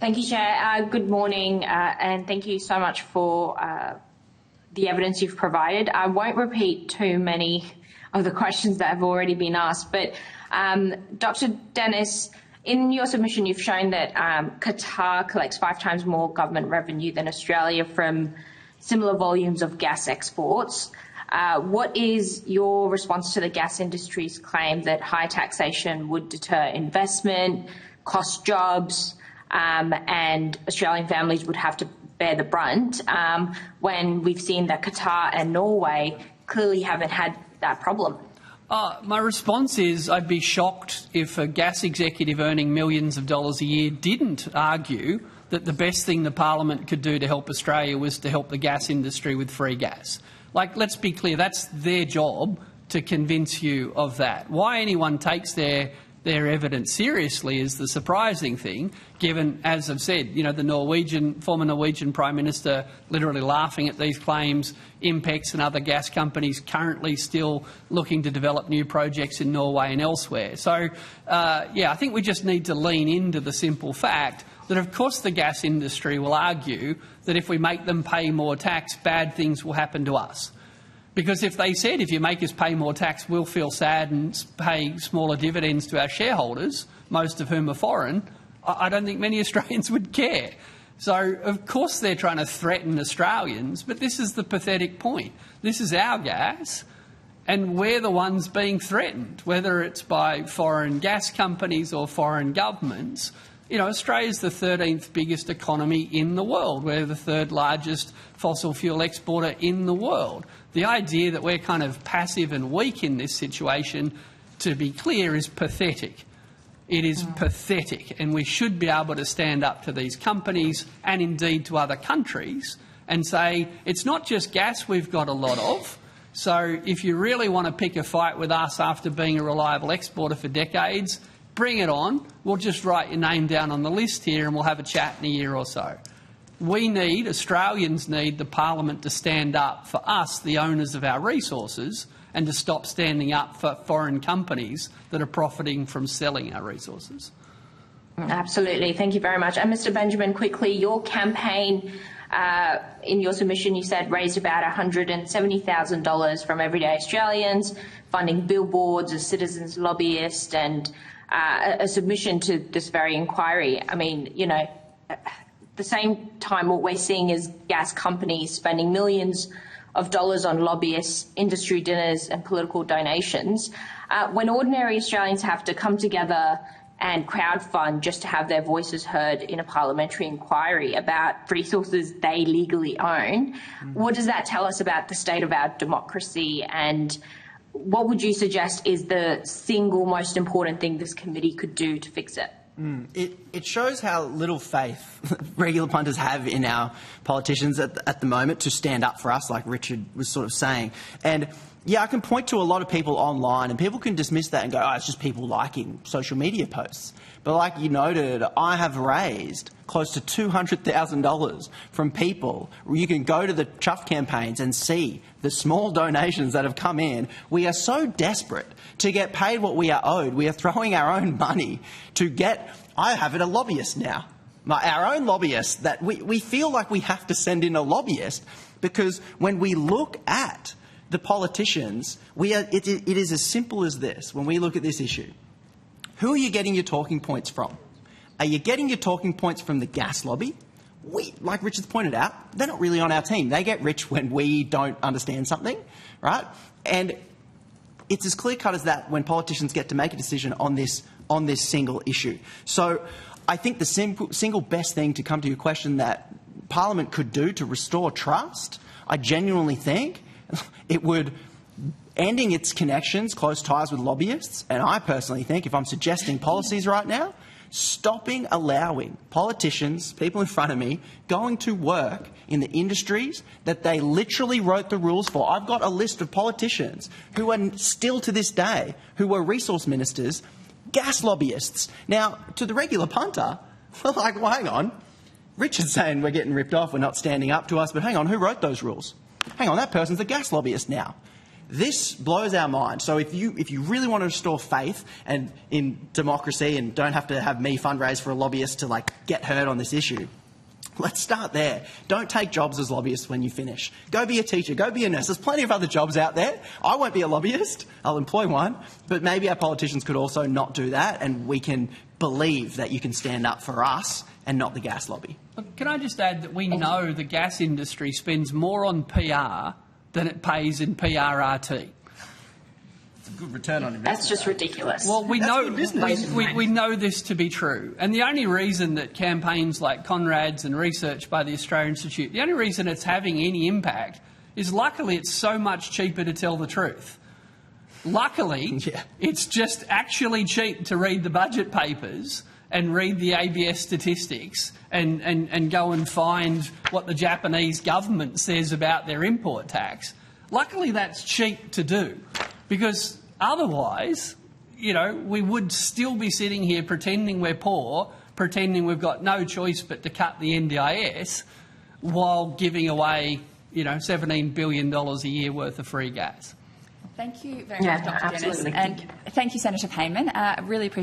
Thank you, Chair. Good morning, and thank you so much for the evidence you've provided. I won't repeat too many of the questions that have already been asked, but Dr. Dennis, in your submission, you've shown that Qatar collects 5 times more government revenue than Australia from similar volumes of gas exports. What is your response to the gas industry's claim that high taxation would deter investment, cost jobs, and Australian families would have to bear the brunt when we've seen that Qatar and Norway clearly haven't had that problem? My response is I'd be shocked if a gas executive earning millions of dollars a year didn't argue that the best thing the parliament could do to help Australia was to help the gas industry with free gas. Like, let's be clear, that's their job to convince you of that. Why anyone takes their evidence seriously is the surprising thing, given, as I've said, you know, the former Norwegian Prime Minister literally laughing at these claims, Impex and other gas companies currently still looking to develop new projects in Norway and elsewhere. So, yeah, I think we just need to lean into the simple fact that, of course, the gas industry will argue that if we make them pay more tax, bad things will happen to us. Because if they said, if you make us pay more tax, we'll feel sad and pay smaller dividends to our shareholders, most of whom are foreign, I don't think many Australians would care. So, of course, they're trying to threaten Australians, but this is the pathetic point. This is our gas, and we're the ones being threatened, whether it's by foreign gas companies or foreign governments. You know, Australia's the 13th biggest economy in the world. We're the 3rd largest fossil fuel exporter in the world. The idea that we're kind of passive and weak in this situation, to be clear, is pathetic. It is pathetic, and we should be able to stand up to these companies and indeed to other countries and say, it's not just gas we've got a lot of, so if you really want to pick a fight with us after being a reliable exporter for decades, bring it on. We'll just write your name down on the list here and we'll have a chat in a year or so. Australians need the Parliament to stand up for us, the owners of our resources, and to stop standing up for foreign companies that are profiting from selling our resources. Absolutely. Thank you very much. And Mr. Benjamin, quickly, your campaign, in your submission, you said raised about $170,000 from everyday Australians, funding billboards, a citizens lobbyist, and a submission to this very inquiry. I mean, you know, at the same time, what we're seeing is gas companies spending millions of dollars on lobbyists, industry dinners and political donations. When ordinary Australians have to come together and crowdfund just to have their voices heard in a parliamentary inquiry about resources they legally own, what does that tell us about the state of our democracy, and what would you suggest is the single most important thing this committee could do to fix it? It shows how little faith regular punters have in our politicians at the moment to stand up for us, like Richard was sort of saying. And yeah, I can point to a lot of people online, and people can dismiss that and go, oh, it's just people liking social media posts. But like you noted, I have raised close to $200,000 from people. You can go to the Chuff campaigns and see the small donations that have come in. We are so desperate to get paid what we are owed. We are throwing our own money to get... I have it a lobbyist now. Our own lobbyist, that we feel like we have to send in a lobbyist, because when we look at the politicians, it is as simple as this. When we look at this issue, who are you getting your talking points from? Are you getting your talking points from the gas lobby? Like Richard's pointed out, they're not really on our team. They get rich when we don't understand something, right? And it's as clear-cut as that when politicians get to make a decision on this single issue. So I think the single best thing, to come to your question, that Parliament could do to restore trust, I genuinely think it would, ending its connections, close ties with lobbyists, and I personally think, if I'm suggesting policies right now, stopping allowing politicians, people in front of me, going to work in the industries that they literally wrote the rules for. I've got a list of politicians who are still to this day, who were resource ministers, gas lobbyists. Now, to the regular punter, well, like, well, hang on. Richard's saying we're getting ripped off, we're not standing up to us, but hang on, who wrote those rules? Hang on, that person's a gas lobbyist now. this blows our mind. So if you really want to restore faith and in democracy and don't have to have me fundraise for a lobbyist to get heard on this issue, let's start there. Don't take jobs as lobbyists when you finish. Go be a teacher, go be a nurse. There's plenty of other jobs out there. I won't be a lobbyist, I'll employ one, but maybe our politicians could also not do that, and we can believe that you can stand up for us and not the gas lobby. Look, can I just add that we know the gas industry spends more on PR than it pays in PRRT. It's a good return on investment. That's just ridiculous. Well, we know business. we know this to be true, and the only reason that campaigns like Conrad's and research by the Australian Institute, the only reason it's having any impact is luckily it's so much cheaper to tell the truth. Luckily, it's just actually cheap to read the budget papers and read the ABS statistics and go and find what the Japanese government says about their import tax. Luckily, that's cheap to do, because otherwise, we would still be sitting here pretending we're poor, pretending we've got no choice but to cut the NDIS while giving away, $17 billion a year worth of free gas. Thank you very much, Dr. Dennis. And thank you, Senator Payman. I really appreciate